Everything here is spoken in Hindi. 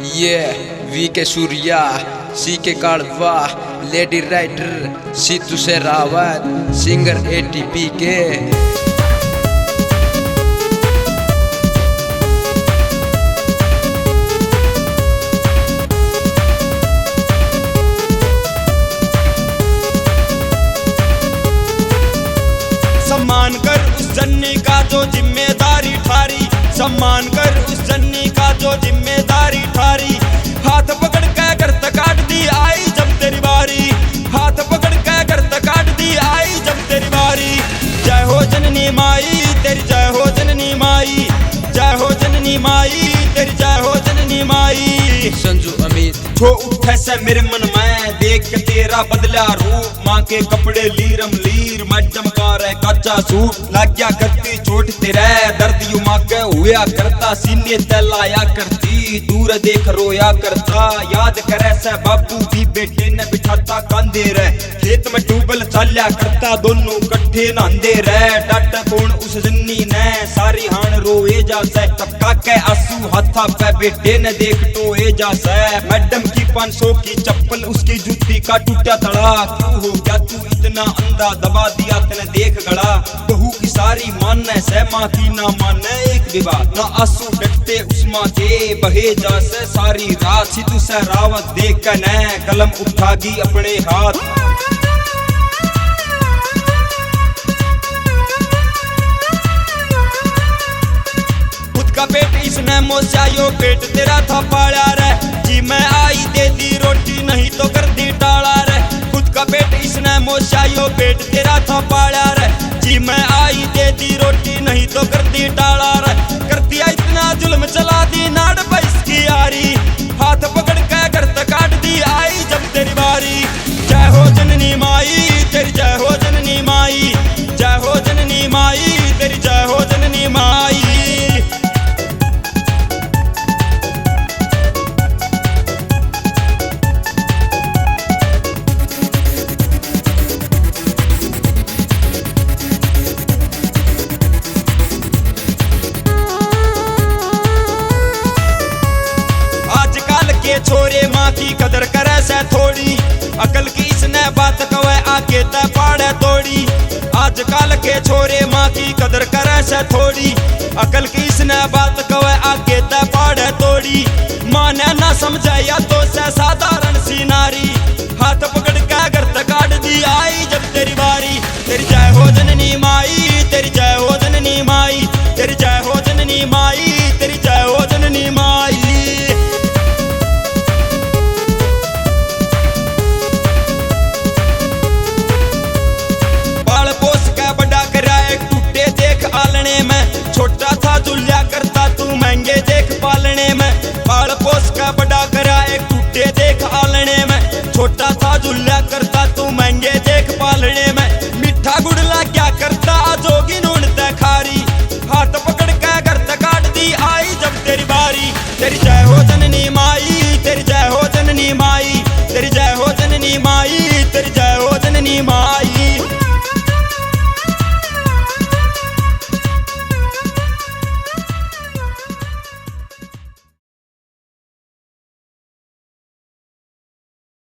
ये वी के सूर्या, सी के कालवा, लेडी राइटर सीतू से रावत, सिंगर एटीपी के। सम्मान कर उस जन्नी का जो जिम्मेदारी ठारी, सम्मान कर उस जन्नी का जो जिम्मेदारी ठारी। हाथ पकड़ के करत काट दी आई जब तेरी बारी, हाथ पकड़ के करत काट दी आई जब तेरी बारी। जय हो जननी माई तेरी, जय हो जननी माई, जय हो जननी माई तेरी, जय हो जननी माई। संजू अमित छो उठे से मेरे मन में देख के तेरा बदला रूप, माँ के कपड़े लीरम लीर मैं चमका रहे कच्चा सूट। लाग्या करती चोट तेरे दर्द यू माँ के हुआ करता, सीने तलाया करती दूर देख रोया करता। याद करे से बाबू भी बेटे ने बिठाता कांदे रहे, खेत में ट्यूबल चाल्या करता दोनों कट्ठे नहांदे रहे। डट कौन उस जन्नी ने सारी हान रोए जा से, टपका के आंसू हाथा पे बेटे ने देख टोए जा से। मैडम की 500 की चप्पल उसकी जूती का टूटा तड़ा, क्यों हो गया तू इतना अंधा दबा दिया तने देख गड़ा। बहू की सारी माने से माँ की ना माने एक भी बात, ना आंसू डटते उस माँ के बहे जा से सारी रात। सीतू से रावत देख कर ने कलम उठागी अपने हाथ। पेट इसने मोसायो पेट तेरा था पाला रे, जी मैं आई दे दी रोटी नहीं तो कर दी टाला रे। खुद का पेट इसने मोसायो पेट तेरा था पाला रे, जी मैं आई दे दी रोटी नहीं तो कर दी टाला रे। कर दिया इतना जुल्म चला दी नाड़ पैस की यारी, हाथ पकड़ के करत काट दी आई जब तेरी बारी। जय हो जननी माई तेरी, जय हो जननी माई, जय हो जननी माई तेरी, जय हो जननी माई। छोरे माँ की कदर करे से थोड़ी, अकल की इसने बात कवे आके ते पाड़े तोड़ी। आजकल के छोरे माँ की कदर करे से थोड़ी, अकल की इसने बात कवे आके ते पाड़े तोड़ी। माँ ने ना समझे या तो से साधारण सी नारी, हाथ पकड़ के करत काट दी आई जब